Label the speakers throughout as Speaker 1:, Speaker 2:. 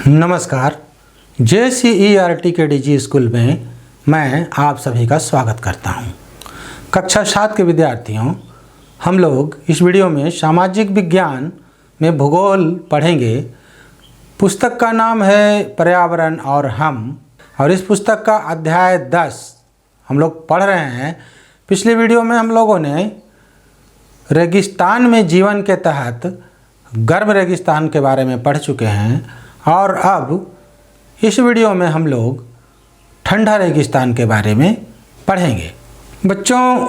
Speaker 1: नमस्कार, JCERT के DG school में मैं आप सभी का स्वागत करता हूं। कक्षा 7 के विद्यार्थियों, हम लोग इस वीडियो में सामाजिक विज्ञान में भूगोल पढ़ेंगे। पुस्तक का नाम है पर्यावरण और हम, और इस पुस्तक का अध्याय 10 हम लोग पढ़ रहे हैं। पिछले वीडियो में हम लोगों ने रेगिस्तान में जीवन के तहत गर्म रेगिस्तान के बारे में पढ़ चुके हैं, और अब इस वीडियो में हम लोग ठंडा रेगिस्तान के बारे में पढ़ेंगे। बच्चों,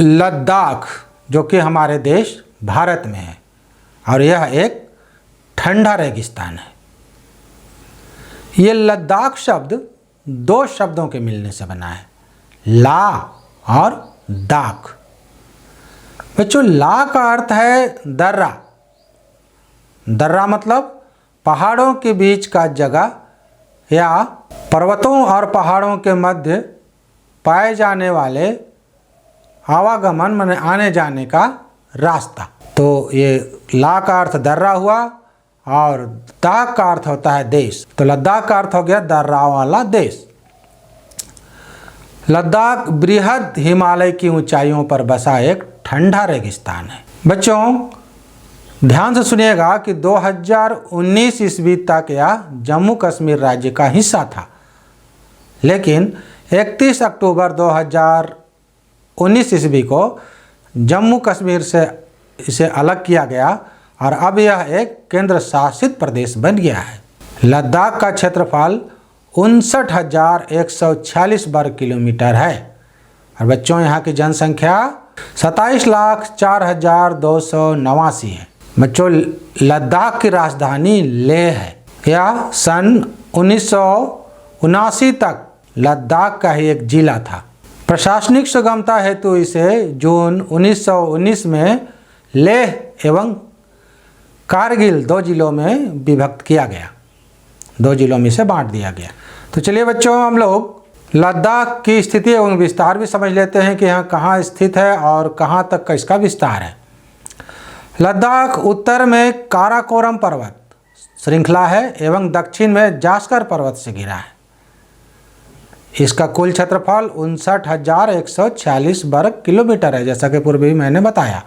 Speaker 1: लद्दाख जो कि हमारे देश भारत में है, और यह एक ठंडा रेगिस्तान है। ये लद्दाख शब्द दो शब्दों के मिलने से बना है, ला और दाख। बच्चों, ला का अर्थ है दर्रा। दर्रा मतलब पहाड़ों के बीच का जगह या पर्वतों और पहाड़ों के मध्य पाए जाने वाले आवागमन माने आने जाने का रास्ता। तो ये ला का अर्थ दर्रा हुआ और दाख का अर्थ होता है देश। तो लद्दाख का अर्थ हो गया दर्रा वाला देश। लद्दाख बृहद हिमालय की ऊंचाइयों पर बसा एक ठंडा रेगिस्तान है। बच्चों, ध्यान से सुनिएगा कि 2019 ईस्वी तक यह जम्मू कश्मीर राज्य का हिस्सा था, लेकिन 31 अक्टूबर 2019 ईस्वी को जम्मू कश्मीर से इसे अलग किया गया और अब यह एक केंद्र शासित प्रदेश बन गया है। लद्दाख का क्षेत्रफल 59,146 वर्ग किलोमीटर है, और बच्चों यहाँ की जनसंख्या 27,04,289 है। बच्चों, लद्दाख की राजधानी लेह है। यह सन 1979 तक लद्दाख का ही एक जिला था। प्रशासनिक सुगमता हेतु इसे जून 1919 में लेह एवं कारगिल दो जिलों में विभक्त किया गया, दो जिलों में से बांट दिया गया। तो चलिए बच्चों, हम लोग लद्दाख की स्थिति एवं विस्तार भी समझ लेते हैं कि यहाँ कहाँ स्थित है और कहाँ तक का इसका विस्तार है। लद्दाख उत्तर में काराकोरम पर्वत श्रृंखला है एवं दक्षिण में जास्कर पर्वत से घिरा है। इसका कुल क्षेत्रफल 59,146 वर्ग किलोमीटर है, जैसा कि पूर्व भी मैंने बताया।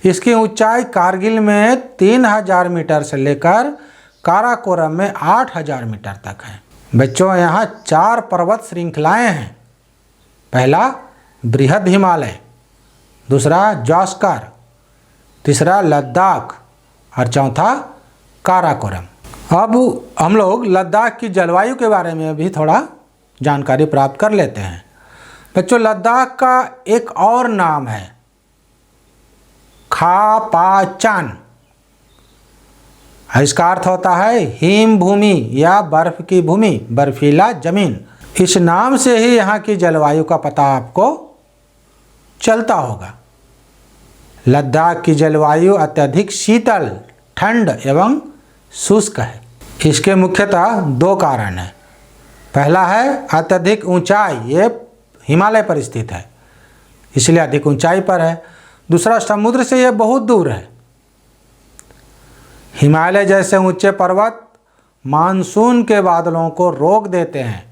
Speaker 1: इसकी ऊंचाई कारगिल में 3,000 मीटर से लेकर काराकोरम में 8,000 मीटर तक है। बच्चों, यहाँ 4 पर्वत श्रृंखलाएं हैं। पहला बृहद हिमालय, दूसरा जास्कर, तीसरा लद्दाख और चौथा काराकोरम। अब हम लोग लद्दाख की जलवायु के बारे में भी थोड़ा जानकारी प्राप्त कर लेते हैं। बच्चों, लद्दाख का एक और नाम है खापाचान। इसका अर्थ होता है हिम भूमि या बर्फ की भूमि, बर्फीला जमीन। इस नाम से ही यहाँ की जलवायु का पता आपको चलता होगा। लद्दाख की जलवायु अत्यधिक शीतल, ठंड एवं शुष्क है। इसके मुख्यतः 2 कारण हैं। पहला है अत्यधिक ऊंचाई, ये हिमालय पर स्थित है इसलिए अधिक ऊंचाई पर है। दूसरा, समुद्र से यह बहुत दूर है। हिमालय जैसे ऊंचे पर्वत मानसून के बादलों को रोक देते हैं।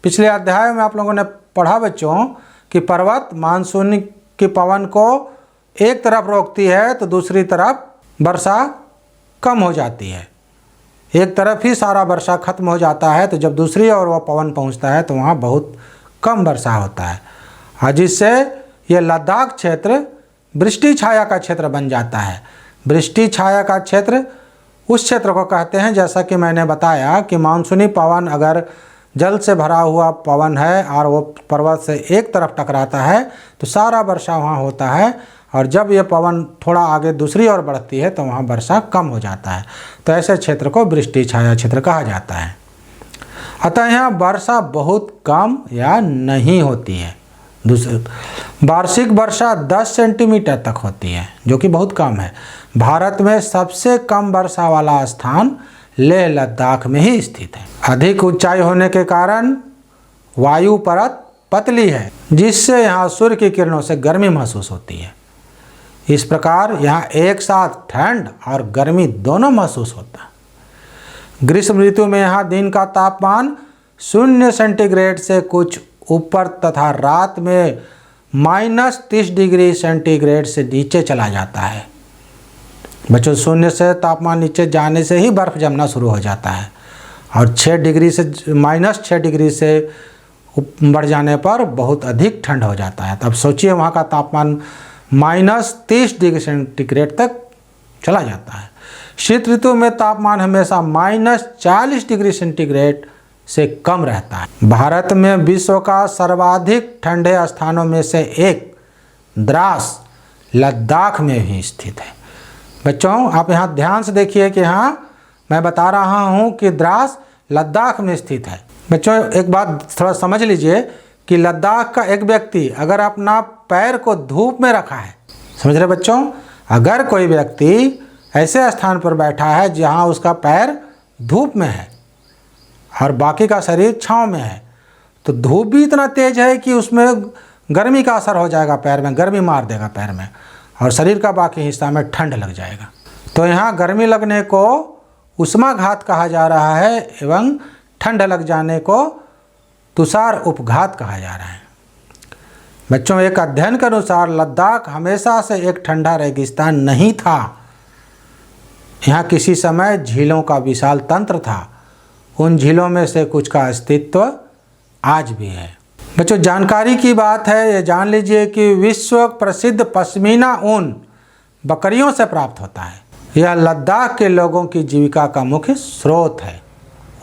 Speaker 1: पिछले अध्याय में आप लोगों ने पढ़ा बच्चों कि पर्वत मानसून की पवन को एक तरफ रोकती है तो दूसरी तरफ वर्षा कम हो जाती है। एक तरफ ही सारा वर्षा खत्म हो जाता है, तो जब दूसरी ओर वह पवन पहुंचता है तो वहाँ बहुत कम वर्षा होता है, और जिससे यह लद्दाख क्षेत्र वृष्टि छाया का क्षेत्र बन जाता है। वृष्टि छाया का क्षेत्र उस क्षेत्र को कहते हैं, जैसा कि मैंने बताया कि मानसूनी पवन अगर जल से भरा हुआ पवन है और वो पर्वत से एक तरफ टकराता है तो सारा वर्षा वहाँ होता है, और जब ये पवन थोड़ा आगे दूसरी ओर बढ़ती है तो वहाँ वर्षा कम हो जाता है। तो ऐसे क्षेत्र को वृष्टि छाया क्षेत्र कहा जाता है। अतः यहाँ वर्षा बहुत कम या नहीं होती है। वार्षिक वर्षा 10 सेंटीमीटर तक होती है, जो कि बहुत कम है। भारत में सबसे कम वर्षा वाला स्थान लेह लद्दाख में ही स्थित है। अधिक ऊंचाई होने के कारण वायु परत पतली है, जिससे यहाँ सूर्य की किरणों से गर्मी महसूस होती है। इस प्रकार यहाँ एक साथ ठंड और गर्मी दोनों महसूस होता है। ग्रीष्म ऋतु में यहाँ दिन का तापमान 0 सेंटीग्रेड से कुछ ऊपर तथा रात में -30 डिग्री सेंटीग्रेड से नीचे चला जाता है। बच्चों, 0 से तापमान नीचे जाने से ही बर्फ़ जमना शुरू हो जाता है और 6 डिग्री से -6 डिग्री से बढ़ जाने पर बहुत अधिक ठंड हो जाता है। तब सोचिए वहाँ का तापमान -30 डिग्री सेंटीग्रेड तक चला जाता है। शीत ऋतु में तापमान हमेशा -40 डिग्री सेंटीग्रेड से कम रहता है। भारत में विश्व का सर्वाधिक ठंडे स्थानों में से एक द्रास लद्दाख में भी स्थित है। बच्चों, आप यहाँ ध्यान से देखिए कि यहाँ मैं बता रहा हूँ कि द्रास लद्दाख में स्थित है। बच्चों, एक बात थोड़ा समझ लीजिए कि लद्दाख का एक व्यक्ति अगर अपना पैर को धूप में रखा है, समझ रहे बच्चों, अगर कोई व्यक्ति ऐसे स्थान पर बैठा है जहाँ उसका पैर धूप में है और बाकी का शरीर छाँव में है, तो धूप भी इतना तेज है कि उसमें गर्मी का असर हो जाएगा, पैर में गर्मी मार देगा पैर में, और शरीर का बाकी हिस्सा में ठंड लग जाएगा। तो यहाँ गर्मी लगने को उष्माघात कहा जा रहा है एवं ठंड लग जाने को तुषार उपघात कहा जा रहा है। बच्चों, एक अध्ययन के अनुसार लद्दाख हमेशा से एक ठंडा रेगिस्तान नहीं था। यहाँ किसी समय झीलों का विशाल तंत्र था। उन झीलों में से कुछ का अस्तित्व आज भी है। बच्चों, जानकारी की बात है, ये जान लीजिए कि विश्व प्रसिद्ध पश्मीना ऊन बकरियों से प्राप्त होता है। यह लद्दाख के लोगों की जीविका का मुख्य स्रोत है।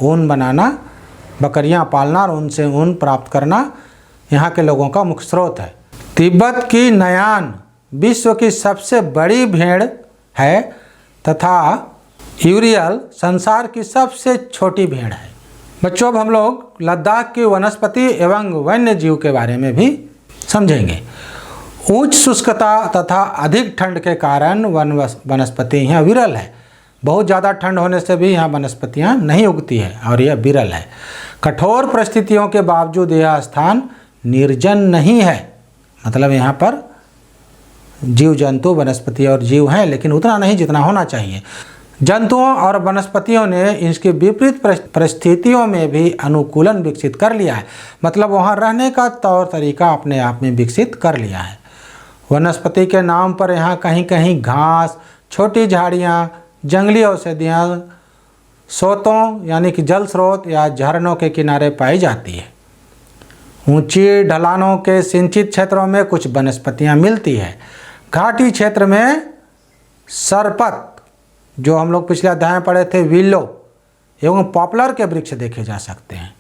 Speaker 1: ऊन बनाना, बकरियां पालना और उनसे ऊन प्राप्त करना यहाँ के लोगों का मुख्य स्रोत है। तिब्बत की नयान विश्व की सबसे बड़ी भेड़ है तथा यूरियल संसार की सबसे छोटी भेड़ है। बच्चों, अब हम लोग लद्दाख की वनस्पति एवं वन्य जीव के बारे में भी समझेंगे। उच्च शुष्कता तथा अधिक ठंड के कारण वनस्पति यहाँ विरल है। बहुत ज़्यादा ठंड होने से भी यहाँ वनस्पतियाँ नहीं उगती है और यह विरल है। कठोर परिस्थितियों के बावजूद यह स्थान निर्जन नहीं है, मतलब यहाँ पर जीव जंतु वनस्पति और जीव हैं, लेकिन उतना नहीं जितना होना चाहिए। जंतुओं और वनस्पतियों ने इसके विपरीत परिस्थितियों में भी अनुकूलन विकसित कर लिया है, मतलब वहाँ रहने का तौर तरीका अपने आप में विकसित कर लिया है। वनस्पति के नाम पर यहाँ कहीं कहीं घास, छोटी झाड़ियाँ, जंगली औषधियाँ, स्रोतों यानी कि जल स्रोत या झरनों के किनारे पाई जाती है। ऊंची ढलानों के सिंचित क्षेत्रों में कुछ वनस्पतियाँ मिलती है। घाटी क्षेत्र में सरपत, जो हम लोग पिछले अध्याय में पढ़े थे, विलो एवं पॉपुलर के वृक्ष देखे जा सकते हैं।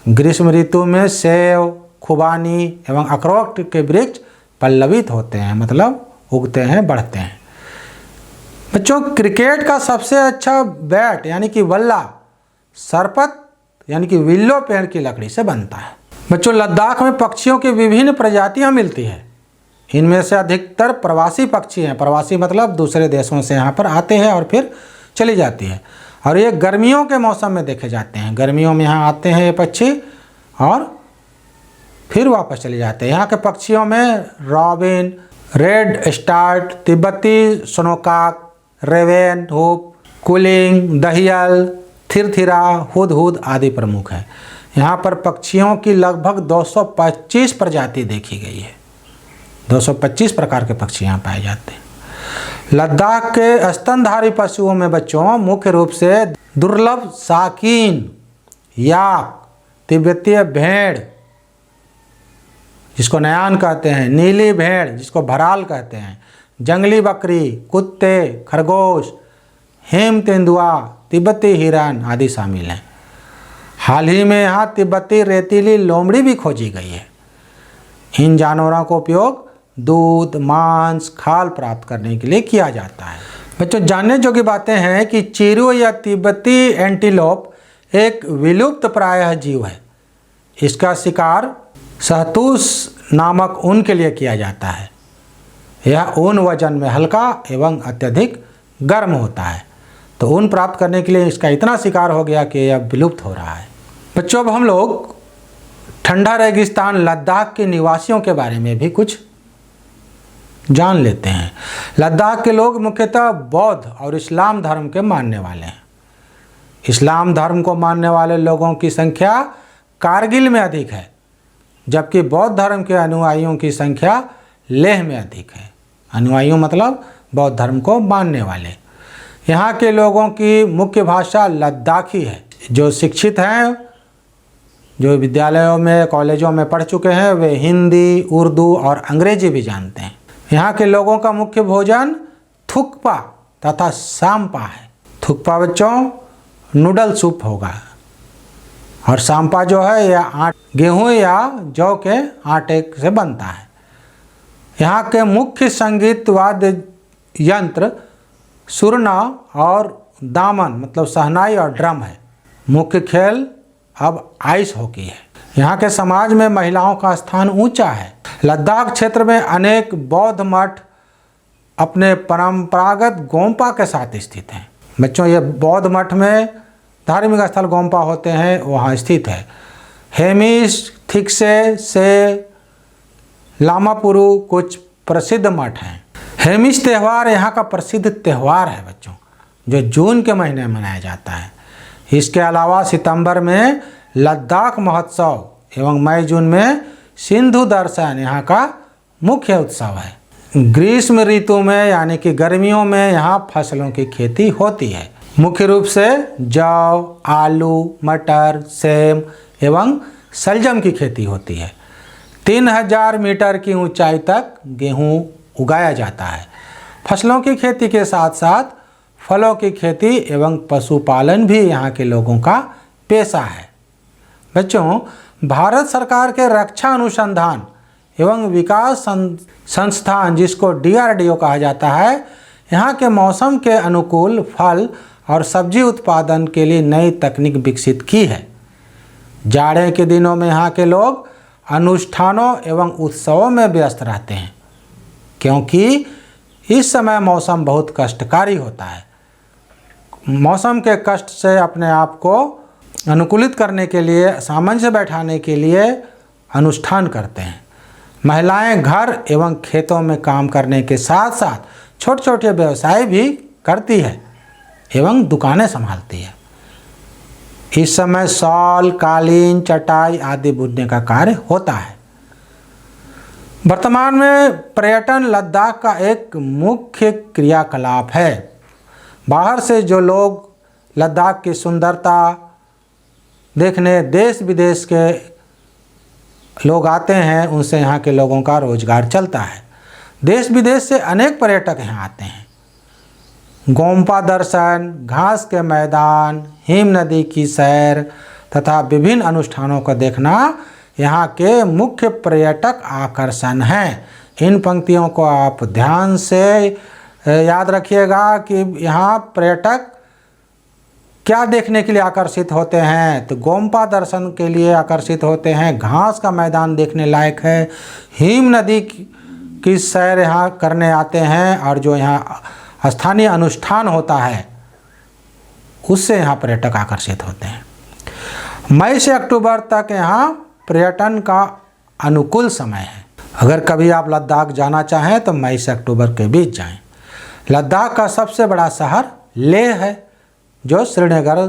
Speaker 1: ग्रीष्म ऋतु में सेव, खुबानी एवं अखरोट के वृक्ष पल्लवित होते हैं, मतलब उगते हैं, बढ़ते हैं। बच्चों, क्रिकेट का सबसे अच्छा बैट यानी कि बल्ला सरपत यानी कि विल्लो पेड़ की लकड़ी से बनता है। बच्चों, लद्दाख में पक्षियों की विभिन्न प्रजातियां मिलती है। इनमें से अधिकतर प्रवासी पक्षी हैं। प्रवासी मतलब दूसरे देशों से यहाँ पर आते हैं और फिर चली जाती है, और ये गर्मियों के मौसम में देखे जाते हैं। गर्मियों में यहाँ आते हैं ये पक्षी और फिर वापस चले जाते हैं। यहाँ के पक्षियों में रॉबिन, रेड स्टार्ट, तिब्बती स्नोकॉक, रेवेन हुप, कुलिंग, दहियल, थिरथिरा, हुदहुद आदि प्रमुख हैं। यहाँ पर पक्षियों की लगभग 225 प्रजाति देखी गई है। 225 प्रकार के पक्षी यहाँ पाए जाते हैं। लद्दाख के स्तनधारी पशुओं में बच्चों मुख्य रूप से दुर्लभ साकीन, याक, तिब्बतीय भेड़ जिसको नयान कहते हैं, नीली भेड़ जिसको भराल कहते हैं, जंगली बकरी, कुत्ते, खरगोश, हेम तेंदुआ, तिब्बती हिरन आदि शामिल हैं। हाल ही में यहाँ तिब्बती रेतीली लोमड़ी भी खोजी गई है। इन जानवरों का उपयोग दूध, मांस, खाल प्राप्त करने के लिए किया जाता है। बच्चों, जानने योग्य बातें हैं कि चीरू या तिब्बती एंटीलोप एक विलुप्त प्रायः जीव है। इसका शिकार शहतूश नामक ऊन के लिए किया जाता है। यह ऊन वजन में हल्का एवं अत्यधिक गर्म होता है, तो ऊन प्राप्त करने के लिए इसका इतना शिकार हो गया कि यह विलुप्त हो रहा है। बच्चों, अब हम लोग ठंडा रेगिस्तान लद्दाख के निवासियों के बारे में भी कुछ जान लेते हैं। लद्दाख के लोग मुख्यतः बौद्ध और इस्लाम धर्म के मानने वाले हैं। इस्लाम धर्म को मानने वाले लोगों की संख्या कारगिल में अधिक है, जबकि बौद्ध धर्म के अनुयायियों की संख्या लेह में अधिक है। अनुयायी मतलब बौद्ध धर्म को मानने वाले। यहाँ के लोगों की मुख्य भाषा लद्दाखी है। जो शिक्षित हैं, जो विद्यालयों में कॉलेजों में पढ़ चुके हैं, वे हिंदी, उर्दू और अंग्रेजी भी जानते हैं। यहाँ के लोगों का मुख्य भोजन थुक्पा तथा सांपा है। थुक्पा बच्चों नूडल सूप होगा, और सांपा जो है यह गेहूँ या जौ के आटे से बनता है। यहाँ के मुख्य संगीत वाद्य यंत्र सुरना और दामन मतलब शहनाई और ड्रम है। मुख्य खेल अब आइस हॉकी है। यहाँ के समाज में महिलाओं का स्थान ऊंचा है। लद्दाख क्षेत्र में अनेक बौद्ध मठ अपने परंपरागत गोम्पा के साथ स्थित हैं। बच्चों ये बौद्ध मठ में धार्मिक स्थल गोम्पा होते हैं, वहाँ स्थित है। हेमिस, थिक्से से लामापुरु कुछ प्रसिद्ध मठ हैं। हेमिस त्यौहार यहाँ का प्रसिद्ध त्यौहार है बच्चों, जो जून के महीने में मनाया जाता है। इसके अलावा सितंबर में लद्दाख महोत्सव एवं मई जून में सिंधु दर्शन यहाँ का मुख्य उत्सव है। ग्रीष्म ऋतु में यानी कि गर्मियों में यहाँ फसलों की खेती होती है। मुख्य रूप से जौ, आलू, मटर, सेम एवं शलजम की खेती होती है। 3000 मीटर की ऊंचाई तक गेहूं उगाया जाता है। फसलों की खेती के साथ साथ फलों की खेती एवं पशुपालन भी यहाँ के लोगों का पेशा है। बच्चों भारत सरकार के रक्षा अनुसंधान एवं विकास संस्थान, जिसको DRDO कहा जाता है, यहाँ के मौसम के अनुकूल फल और सब्जी उत्पादन के लिए नई तकनीक विकसित की है। जाड़े के दिनों में यहाँ के लोग अनुष्ठानों एवं उत्सवों में व्यस्त रहते हैं, क्योंकि इस समय मौसम बहुत कष्टकारी होता है। मौसम के कष्ट से अपने आप को अनुकूलित करने के लिए, सामंजस्य बैठाने के लिए अनुष्ठान करते हैं। महिलाएं घर एवं खेतों में काम करने के साथ साथ छोटे छोटे व्यवसाय भी करती है एवं दुकानें संभालती है। इस समय शॉल, कालीन, चटाई आदि बुनने का कार्य होता है। वर्तमान में पर्यटन लद्दाख का एक मुख्य क्रियाकलाप है। बाहर से जो लोग लद्दाख की सुंदरता देखने देश विदेश के लोग आते हैं, उनसे यहाँ के लोगों का रोजगार चलता है। देश विदेश से अनेक पर्यटक यहाँ आते हैं। गोम्पा दर्शन, घास के मैदान, हिम नदी की सैर तथा विभिन्न अनुष्ठानों को देखना यहाँ के मुख्य पर्यटक आकर्षण हैं। इन पंक्तियों को आप ध्यान से याद रखिएगा कि यहाँ पर्यटक क्या देखने के लिए आकर्षित होते हैं। तो गोम्पा दर्शन के लिए आकर्षित होते हैं, घास का मैदान देखने लायक है, हिम नदी की सैर यहाँ करने आते हैं, और जो यहाँ स्थानीय अनुष्ठान होता है उससे यहाँ पर्यटक आकर्षित होते हैं। मई से अक्टूबर तक यहाँ पर्यटन का अनुकूल समय है। अगर कभी आप लद्दाख जाना चाहें तो मई से अक्टूबर के बीच जाएं। लद्दाख का सबसे बड़ा शहर लेह है, जो श्रीनगर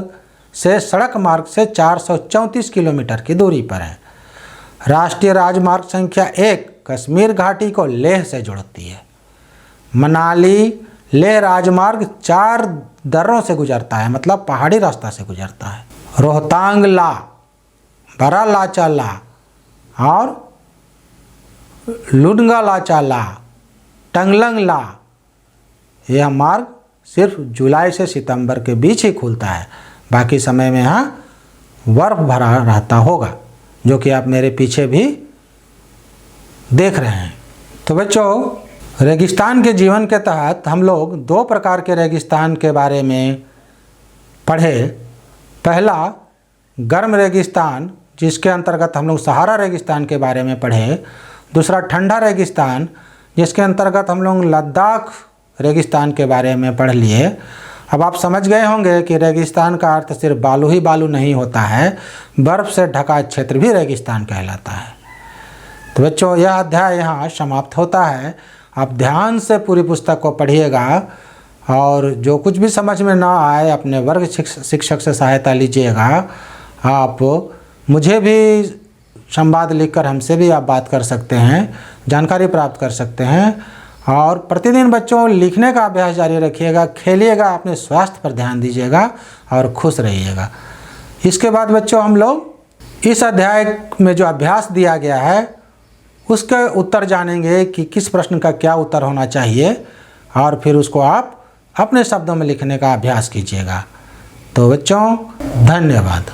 Speaker 1: से सड़क मार्ग से 434 किलोमीटर की दूरी पर है। राष्ट्रीय राजमार्ग संख्या 1 कश्मीर घाटी को लेह से जोड़ती है। मनाली लेह राजमार्ग 4 दर्रों से गुजरता है, मतलब पहाड़ी रास्ता से गुजरता है। रोहतांग ला, बरालाचा ला और लुडंगा लाचा ला, टंगलंग ला, यह मार्ग सिर्फ जुलाई से सितंबर के बीच ही खुलता है। बाकी समय में यहाँ बर्फ भरा रहता होगा, जो कि आप मेरे पीछे भी देख रहे हैं। तो बच्चों, रेगिस्तान के जीवन के तहत हम लोग 2 प्रकार के रेगिस्तान के बारे में पढ़े। पहला गर्म रेगिस्तान, जिसके अंतर्गत हम लोग सहारा रेगिस्तान के बारे में पढ़े। दूसरा ठंडा रेगिस्तान, जिसके अंतर्गत हम लोग लद्दाख रेगिस्तान के बारे में पढ़ लिए। अब आप समझ गए होंगे कि रेगिस्तान का अर्थ सिर्फ बालू ही बालू नहीं होता है, बर्फ़ से ढका क्षेत्र भी रेगिस्तान कहलाता है। तो बच्चों, यह अध्याय यहाँ समाप्त होता है। आप ध्यान से पूरी पुस्तक को पढ़िएगा और जो कुछ भी समझ में ना आए अपने वर्ग शिक्षक से सहायता लीजिएगा। आप मुझे भी संवाद लिखकर हमसे भी आप बात कर सकते हैं, जानकारी प्राप्त कर सकते हैं। और प्रतिदिन बच्चों लिखने का अभ्यास जारी रखिएगा, खेलिएगा, अपने स्वास्थ्य पर ध्यान दीजिएगा और खुश रहिएगा। इसके बाद बच्चों हम लोग इस अध्याय में जो अभ्यास दिया गया है उसके उत्तर जानेंगे कि किस प्रश्न का क्या उत्तर होना चाहिए, और फिर उसको आप अपने शब्दों में लिखने का अभ्यास कीजिएगा। तो बच्चों, धन्यवाद।